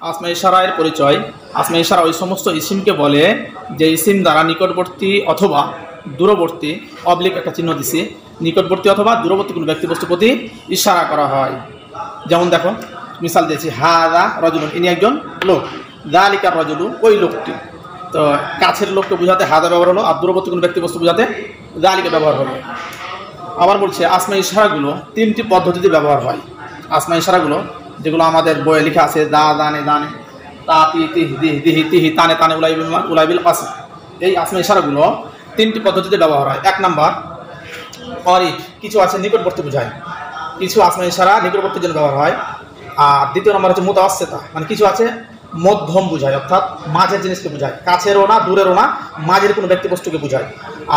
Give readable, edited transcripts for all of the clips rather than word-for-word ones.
আসমা ইশারার পরিচয়। আসমা ইশারা ওই সমস্ত ইসিমকে বলে যে ইসিম দ্বারা নিকটবর্তী অথবা দূরবর্তী অবলিক একটা চিহ্ন দিছি, নিকটবর্তী অথবা দূরবর্তী কোনো ব্যক্তিবস্তুর প্রতি ইশারা করা হয়। যেমন দেখো মিসাল দিয়েছি, হাদা রজুলুন, ইনি একজন লোক, যালিকা রজুলু, ওই লোকটি। তো কাছের লোককে বোঝাতে হাদা ব্যবহার হলো, আর দূরবর্তী কোনো ব্যক্তিবস্তু বোঝাতে যালিকা ব্যবহার হলো। আবার বলছে আসমা ইশারাগুলো তিনটি পদ্ধতিতে ব্যবহার হয়। আসমা ইশারাগুলো যেগুলো আমাদের বইয়ে লেখা আছে, দা দানে দানে, তা তি তিহ দিহ দিহি তিহি তানে তানে উলাইবিল কাসম, এই আসমা ইশারাগুলো তিনটি পদ্ধতিতে ব্যবহার হয়। এক নাম্বার করিব, কিছু আছে নিকটবর্তী বোঝায়, কিছু আসমা ইশারা নিকটবর্তীর জন্য ব্যবহার হয়। আর দ্বিতীয় নম্বর হচ্ছে মুতাওয়াসসিতা, মানে কিছু আছে মধ্যম বোঝায়, অর্থাৎ মাঝের জিনিসকে বোঝায়, কাছেরও না দূরেরও না, মাঝের কোনো ব্যক্তিবস্তুকে বোঝায়।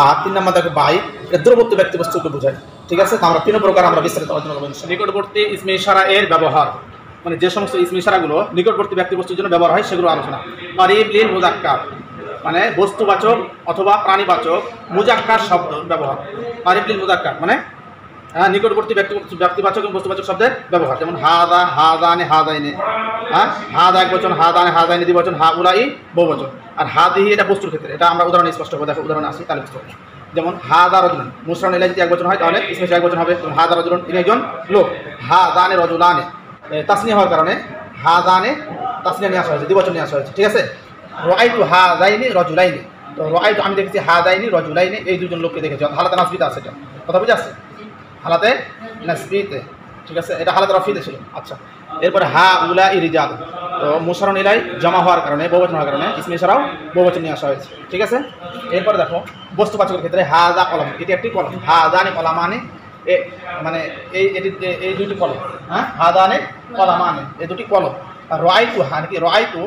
আর তিন নম্বর দেখো বাই, এটা দূরবর্তী ব্যক্তিবস্তুকে বোঝায়। ঠিক আছে, তো আমরা তিন প্রকার আমরা বিস্তারিত আলোচনা করব। নিকটবর্তী ইসমে ইশারা এর ব্যবহার, মানে যে সমস্ত ইসমে ইশারাগুলো নিকটবর্তী ব্যক্তিবস্তুর জন্য ব্যবহার হয় সেগুলো আলোচনা। করিব লিল মুযাক্কার, মানে বস্তুবাচক অথবা প্রাণীবাচক মুযাক্কার শব্দ ব্যবহার। করিব লিল মুযাক্কার মানে নিকটবর্তী ব্যক্তিবাচক এবং বস্তুবাচক শব্দের ব্যবহার। যেমন হাদা, হাদানে, হাদাইনে, হাদা এক বচন, হাদানে, হাদাইনে দ্বিবচন, হা উলাই বহুবচন। আর হাদিহি এটা বস্তুর ক্ষেত্রে, এটা আমরা উদাহরণে স্পষ্ট হবে। দেখো উদাহরণ আসি তাহলে বুঝতে পারবে। যেমন হাদা রজুলান, মুসরান ইলাই যদি এক বচন হয় তাহলে ইসমে ইশারা এক বচন হবে। হাদা রজুলান, ইনি একজন লোক। হাদানে রজুলানে, তাসনিয়া হওয়ার কারণে হাদানে তাসনিয়া নিয়ে আসা হয়েছে, দ্বিবচন নিয়ে আসা হয়েছে। ঠিক আছে, রাআইতু হাদাইনি রজুলাইনি, তো রাআইতু আমি দেখেছি হাদাইনি রজুলাইনি, এই দুজন লোককে দেখেছি। হালাতে নাসবিতে আছে, এটা কথা বুঝে আসছে, হালাতে নাসবিতে। ঠিক আছে, এটা হালাতে রফিতে ছিল। আচ্ছা, এরপরে হা উলাই রিজাল, তো মুসরান ইলাই জমা হওয়ার কারণে, বহুবচন হওয়ার কারণে ইসমে ইশারাও বহুবচন নিয়ে আসা হয়েছে। ঠিক আছে, এরপরে দেখো বস্তুবাচকের ক্ষেত্রে হাদা কলম, এটি একটি কলম। হাদানে কলামানে, মানে এই দুটি কলম, হাদানে কলামানে, এই দুটি কলম। আর রাআইতু কি রাআইতু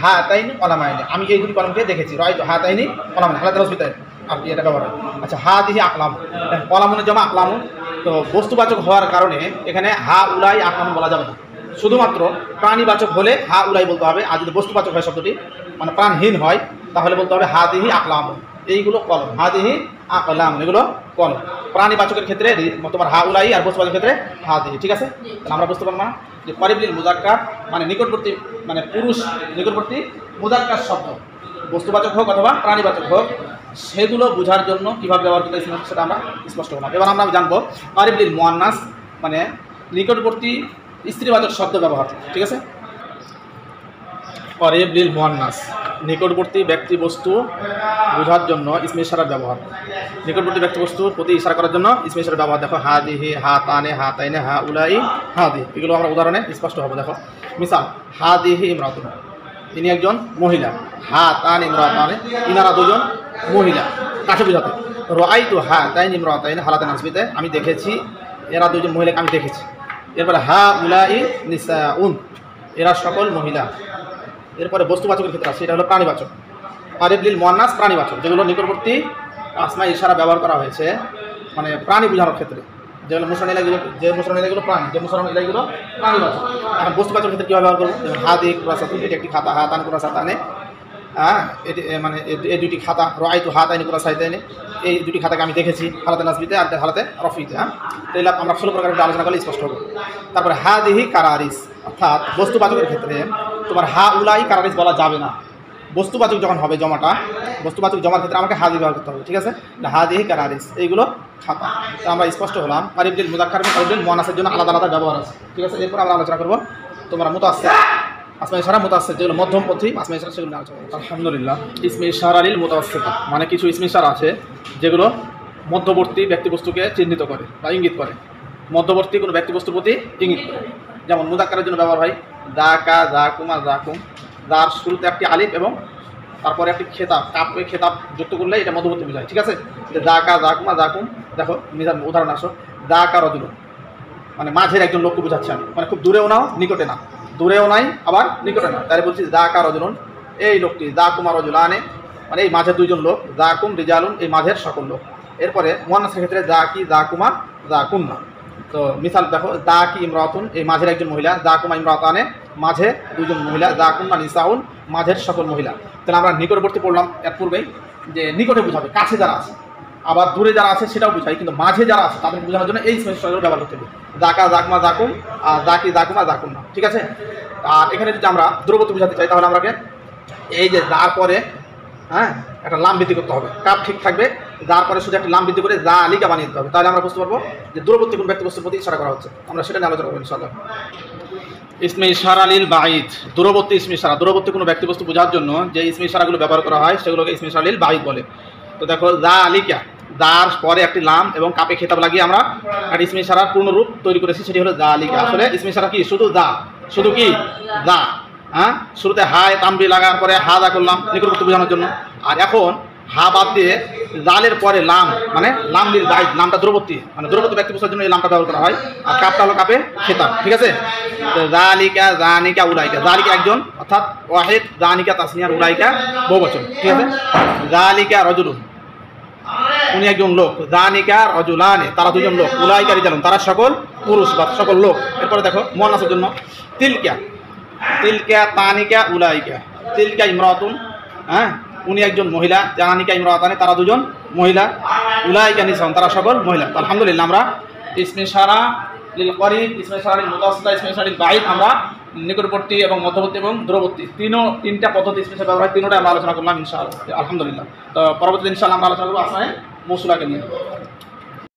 হাতাইনি কলামাইনি, আমি এই দুটি কলমকে দেখেছি। রাআইতু হাতাইনি কলামাইনি, হালাতে নাসবিতে আর কি এটা ব্যবহার হয়। আচ্ছা, হাদিহি আকলাম, কলামুনে জমা আকলামুন, তো বস্তুবাচক হওয়ার কারণে এখানে হা উলাই আকলামুন বলা যাবে না, শুধুমাত্র প্রাণীবাচক হলে হা উলাই বলতে হবে। আর যদি বস্তুবাচক হয় শব্দটি, মানে প্রাণহীন হয়, তাহলে বলতে হবে হাদিহি আকলামুন, এইগুলো কলম। হাদিহি আকলাম, এগুলো কলম। প্রাণীবাচকের ক্ষেত্রে তোমার হা উলাই, আর বস্তুবাচকের ক্ষেত্রে হাদিহি। ঠিক আছে, আমরা বুঝতে পারবো না যে করিব লিল মুযাক্কার মানে নিকটবর্তী, মানে পুরুষ নিকটবর্তী মুযাক্কার শব্দ, বস্তুবাচক হোক অথবা প্রাণীবাচক হোক, সেগুলো বোঝার জন্য কীভাবে ব্যবহার করতে হয় সেটা আমরা স্পষ্ট করলাম। এবার আমরা জানবো করিব লিল মুআন্নাস, মানে নিকটবর্তী স্ত্রীবাচক শব্দ ব্যবহার। ঠিক আছে, করিব লিল মুআন্নাস, নিকটবর্তী ব্যক্তি বস্তু বোঝার জন্য ইসমে ইশারার ব্যবহার। নিকটবর্তী ব্যক্তি বস্তুর প্রতি ইশারা করার জন্য ইসমে ইশারার ব্যবহার। দেখো হাদিহি, হাতানে, হাতাইনে, হা উলাই, হাদি, এগুলো আমরা উদাহরণে স্পষ্ট হবে। দেখো মিসাল, হাদিহি ইমরাতুন, ইনি একজন মহিলা। হাতান ইমরাতানে, ইনারা দুজন মহিলা, কাছে বোঝাতে। রাআইতু হাতাইন ইমরাতাইন, হালাতে নাসবিতে, আমি দেখেছি এরা দুজন মহিলাকে আমি দেখেছি। এরপরে হা উলাই নিসাউন, এরা সকল মহিলা। এরপরে বস্তুবাচকের ক্ষেত্রে আছে, এটা হলো প্রাণীবাচক। করিব লিল মুআন্নাস প্রাণীবাচক, যেগুলো নিকটবর্তী আসমা ইশারা ব্যবহার করা হয়েছে, মানে প্রাণী বোঝানোর ক্ষেত্রে, যেগুলো মুসরান ইলাইগুলো, যে মুসরান ইলাইগুলো প্রাণী, যে মুসরান ইলাইগুলো প্রাণীবাচক। এখন বস্তুবাচকের ক্ষেত্রে কীভাবে ব্যবহার করবো? যেমন হাদি কুরাসাতুন, এটি একটি খাতা। হাতান কুরাসাতানে, এটি মানে এই দুটি খাতা। রাআইতু হাতাইনি কুরাসাইতাইনি, এই দুটি খাতাকে আমি দেখেছি, হালাতে নাসবিতে আর হালাতে রফিতে। তো এগুলো আমরা 16 প্রকারের আলোচনা করলে স্পষ্ট হবে। তারপরে হাদিহি কারারিস, অর্থাৎ বস্তুবাচকের ক্ষেত্রে তোমার হা উলাই কারারিস বলা যাবে না। বস্তুবাচক যখন হবে জমাটা, বস্তুবাচক জমার ক্ষেত্রে আমাকে হাদি ব্যবহার করতে হবে। ঠিক আছে, হাদিহি কারারিস, এইগুলো খাতা। তো আমরা স্পষ্ট হলাম করিব লিল মুযাক্কার এবং করিব লিল মুআন্নাসের জন্য আলাদা আলাদা ব্যবহার আছে। ঠিক আছে, এরপর আমরা আলোচনা করবো তোমরা মুতাআসসির, আসমা ইশারা মুতাআসসির, যেগুলো মধ্যমপন্থী আসমা ইশারা, সেগুলো আলোচনা করবো। আলহামদুলিল্লাহ, ইসমে ইশারা লিল মুতাআসসির, মানে কিছু ইসমে ইশারা আছে যেগুলো মধ্যবর্তী ব্যক্তিবস্তুকে চিহ্নিত করে বা ইঙ্গিত করে, মধ্যবর্তী কোনো ব্যক্তিবস্তুর প্রতি ইঙ্গিত করে। যেমন মুযাক্কারের জন্য ব্যবহার হয় যাকা, যাকুমা, যাকুম, যার শুরুতে একটি আলিফ এবং তারপরে একটি খেতাব, কাপে খেতাব যুক্ত করলে এটা মধ্যবর্তী বোঝায়। ঠিক আছে, যাকা, যাকুমা, যাকুম। দেখো উদাহরণ আসো, যাকা রজুলুন, মানে মাঝের একজন লোককে বোঝাচ্ছে আমি, মানে খুব দূরেও নাও নিকটে না, দূরেও নাই আবার নিকটে না, তাই বলছি যাকা রজুলুন, এই লোকটি। যাকুমা রজুলানে, মানে এই মাঝের দুইজন লোক। যাকুম রিজালুন, এই মাঝের সকল লোক। এরপরে মুআন্নাসের ক্ষেত্রে যাকি, যাকুমা, যাকুন্না। তো মিসাল দেখো, যাকি ইমরাতুন, এই মাঝের একজন মহিলা। যাকুমা ইমরাতানে, মাঝে দুইজন মহিলা। যাকুন্না নিসাউন, মাঝের সকল মহিলা। তাহলে আমরা নিকটবর্তী পড়লাম এর পূর্বেই, যে নিকটে বোঝাবে, কাছে যারা আছে, আবার দূরে যারা আছে সেটাও বোঝায়, কিন্তু মাঝে যারা আছে তাদের বোঝানোর জন্য এই ইসমে ইশারাগুলো ব্যবহার করতে হবে। যাকা, যাকমা, যাকুম, আর যাকি, যাকুমা, যাকুন্না। ঠিক আছে, আর এখানে যদি আমরা দূরবর্তী বোঝাতে চাই তাহলে আমরাকে এই যে যার পরে হ্যাঁ একটা লাম বৃদ্ধি করতে হবে, কাপ ঠিক থাকবে, যার পরে শুধু একটা লাম বৃদ্ধি করে যা আলিকা বানিয়ে দিতে হবে, তাহলে আমরা বুঝতে পারবো যে দূরবর্তী কোন ব্যক্তি বস্তুর প্রতি ইশারা করা হচ্ছে। আমরা সেটা নিয়ে আলোচনা করবো ইনশাআল্লাহ। ইসমে ইশারা লিল বাঈদ, দূরবর্তী ইসমে ইশারা, দূরবর্তী কোনো ব্যক্তি বস্তু বোঝার জন্য যে ইসমে ইশারাগুলো ব্যবহার করা হয় সেগুলোকে ইসমে ইশারা লিল বাঈদ বলে। তো দেখো যা আলিকা, যার পরে একটি লাম এবং কাপে খেতাব লাগিয়ে আমরা একটা ইসমে ইশারার পূর্ণ রূপ তৈরি করেছি, সেটি হলো যা আলিকা। আসলে ইসমে ইশারা কি শুধু যা, শুধু কি যা, হ্যাঁ শুরুতে হায় তামবি লাগার পরে হা দা করলাম নিকটবর্তী বোঝানোর জন্য, আর এখন হা বাদ দিয়ে জালের পরে লাম মানে লাম লিল বাঈদ, লামটা দূরবর্তী মানে দূরবর্তী ব্যক্তি বোঝার জন্য এই লামটা ব্যবহার করা হয়, আর কাপটা হলো কাপে খেতাব, ঠিক আছে। তো জালিকা জানিকা উলাইকা, জালিকা একজন অর্থাৎ ওয়াহিদ, জানিকা তাসনিয়ার, উলাইকা বহুবচন, ঠিক আছে। জালিকা রজুলুন, উনি একজন লোক, জানিকা রজুলানে তারা দুজন লোক, উলাইকা রিজালুন তারা সকল পুরুষ বা সকল লোক। এরপরে দেখো মুয়ান্নাসের জন্য তিলকা, তিলকা তানিকা উলাইকা, তিলকা ইমরাতুন, হ্যাঁ উনি একজন মহিলা, জানিকা ইমরাতানি তারা দুজন মহিলা, উলাইকা নিসাউন তারা সকল মহিলা। তো আলহামদুলিল্লাহ আমরা ইসমে ইশারা লিল করিব, ইসমে ইশারা লিল মুতাওয়াসসিত, ইসমে ইশারা লিল বাঈদ, আমরা নিকটবর্তী এবং মধ্যবর্তী এবং দূরবর্তী তিনটা পদ্ধতি ইসমে ইশারা ব্যবহার হয়, তিনটাই আমরা আলোচনা করলাম ইনশাআল্লাহ আলহামদুলিল্লাহ। তো পরবর্তী ইনশাআল্লাহ আমরা আলোচনা করবো আসমায়ে মৌসুলাকে নিয়ে।